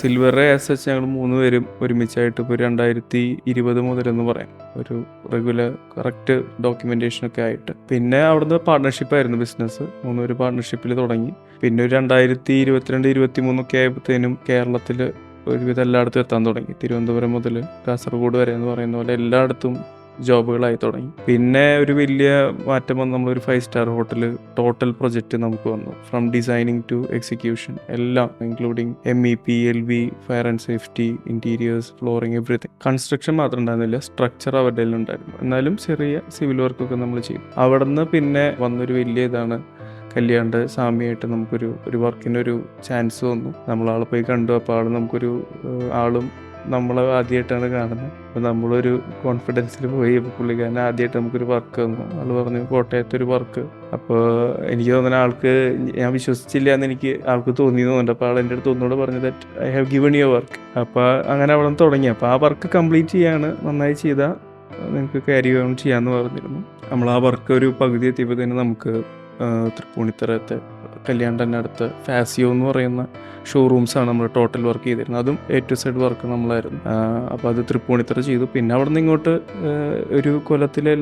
Silver as such ഞങ്ങൾ 3 പേരും ഒരുമിച്ചായിട്ട് ഇപ്പോൾ 2020 മുതലെന്ന് പറയാം ഒരു റെഗുലർ കറക്റ്റ് ഡോക്യുമെൻറ്റേഷനൊക്കെ ആയിട്ട്. പിന്നെ അവിടുന്ന് പാർട്ട്ണർഷിപ്പായിരുന്നു ബിസിനസ്. 3 പേര് പാർട്ട്ണർഷിപ്പിൽ തുടങ്ങി. പിന്നെ ഒരു 2022-23 ഒക്കെ ആയപ്പോഴത്തേനും കേരളത്തിൽ ഒരുവിധം എല്ലായിടത്തും എത്താൻ തുടങ്ങി. തിരുവനന്തപുരം മുതൽ കാസർഗോഡ് വരെ എന്ന് പറയുന്ന പോലെ എല്ലായിടത്തും ജോബുകളായി തുടങ്ങി. പിന്നെ ഒരു വലിയ മാറ്റം വന്ന് നമ്മളൊരു 5 സ്റ്റാർ ഹോട്ടൽ ടോട്ടൽ പ്രൊജക്റ്റ് നമുക്ക് വന്നു. ഫ്രം ഡിസൈനിങ് ടു എക്സിക്യൂഷൻ എല്ലാം including MEP, LV, fire and safety, interiors, flooring, everything. Construction മാത്രം ഉണ്ടായിരുന്നില്ല, സ്ട്രക്ചർ അവരുടെ ഉണ്ടായിരുന്നു. എന്നാലും ചെറിയ സിവിൽ വർക്കൊക്കെ നമ്മൾ ചെയ്യും. അവിടെ നിന്ന് പിന്നെ വന്നൊരു വലിയ ഇതാണ് കല്യാണ്ട് സാമിയായിട്ട് നമുക്കൊരു വർക്കിനൊരു ചാൻസ് വന്നു. നമ്മളാൾ പോയി കണ്ടു. അപ്പോൾ നമുക്കൊരു ആളും നമ്മളെ ആദ്യമായിട്ടാണ് കാണുന്നത്. അപ്പോൾ നമ്മളൊരു കോൺഫിഡൻസിൽ പോയി. അപ്പോൾ പുള്ളിക്കാരൻ ആദ്യമായിട്ട് നമുക്കൊരു വർക്ക് തന്നു. ആൾ പറഞ്ഞു കോട്ടയത്തൊരു വർക്ക്. അപ്പോൾ എനിക്ക് തോന്നുന്ന ആൾക്ക് ഞാൻ വിശ്വസിച്ചില്ല എന്ന് ആൾക്ക് തോന്നിയെന്നുണ്ട്. അപ്പോൾ ആൾ എൻ്റെ അടുത്ത് ഒന്നുകൂടെ പറഞ്ഞു that I have given your work. അപ്പോൾ അങ്ങനെ അവിടെ നിന്ന് തുടങ്ങി. അപ്പോൾ ആ വർക്ക് കംപ്ലീറ്റ് ചെയ്യാണ്. നന്നായി ചെയ്താൽ നിങ്ങൾക്ക് ക്യാരി ഓൺ ചെയ്യാമെന്ന് പറഞ്ഞിരുന്നു. നമ്മൾ ആ വർക്ക് ഒരു പകുതി എത്തിയപ്പോൾ തന്നെ നമുക്ക് തൃപ്പൂണിത്തറത്തെ കല്യാണ്ടൻ്റെ അടുത്ത് ഫാസിയോ എന്ന് പറയുന്ന ഷോറൂംസാണ് നമ്മൾ ടോട്ടൽ വർക്ക് ചെയ്തിരുന്നത്. അതും A to Z വർക്ക് നമ്മളായിരുന്നു. അപ്പോൾ അത് തൃപ്പൂണിത്തറ ചെയ്തു. പിന്നെ അവിടെ നിന്ന് ഇങ്ങോട്ട് ഒരു കൊല്ലത്തിലെ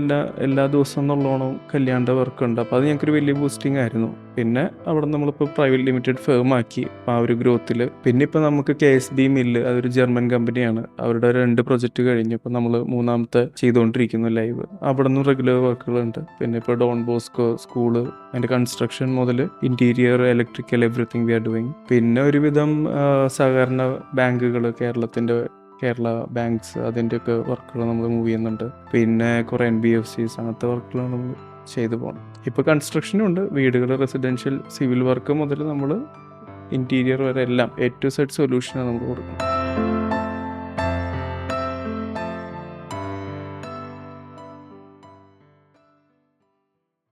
എല്ലാ ദിവസവും എന്നുള്ളോണം കല്യാണ്ട വർക്ക് ഉണ്ട്. അപ്പോൾ അത് ഞങ്ങൾക്കൊരു വലിയ ബൂസ്റ്റിംഗ് ആയിരുന്നു. പിന്നെ അവിടെ നമ്മളിപ്പോൾ പ്രൈവറ്റ് ലിമിറ്റഡ് ഫേം ആക്കി. അപ്പോൾ ആ ഒരു ഗ്രോത്തിൽ പിന്നെ ഇപ്പോൾ നമുക്ക് KSB മില്ല്, അതൊരു ജർമ്മൻ കമ്പനിയാണ്. അവരുടെ 2 പ്രൊജക്റ്റ് കഴിഞ്ഞു. ഇപ്പോൾ നമ്മൾ 3ാമത്തെ ചെയ്തുകൊണ്ടിരിക്കുന്നു ലൈവ്. അവിടെ നിന്നും റെഗുലർ വർക്കുകളുണ്ട്. പിന്നെ ഇപ്പോൾ ഡോൺ ബോസ്കോ സ്കൂള്, അതിൻ്റെ കൺസ്ട്രക്ഷൻ മുതൽ interior, electrical, everything we are doing. പിന്നെ ഒരുവിധം സഹകരണ ബാങ്കുകൾ, കേരള ബാങ്ക്സ്, അതിൻ്റെയൊക്കെ വർക്കുകൾ നമ്മൾ മൂവ് ചെയ്യുന്നുണ്ട്. പിന്നെ കുറേ NBFCs, അങ്ങനത്തെ വർക്കുകളാണ് നമ്മൾ ചെയ്തു പോകണം. ഇപ്പോൾ കൺസ്ട്രക്ഷനും ഉണ്ട്. വീടുകൾ, റെസിഡൻഷ്യൽ, സിവിൽ വർക്ക് മുതൽ നമ്മൾ ഇൻറ്റീരിയർ വരെ എല്ലാം A to Z സൊല്യൂഷനാണ് നമ്മൾ കൊടുക്കുന്നത്.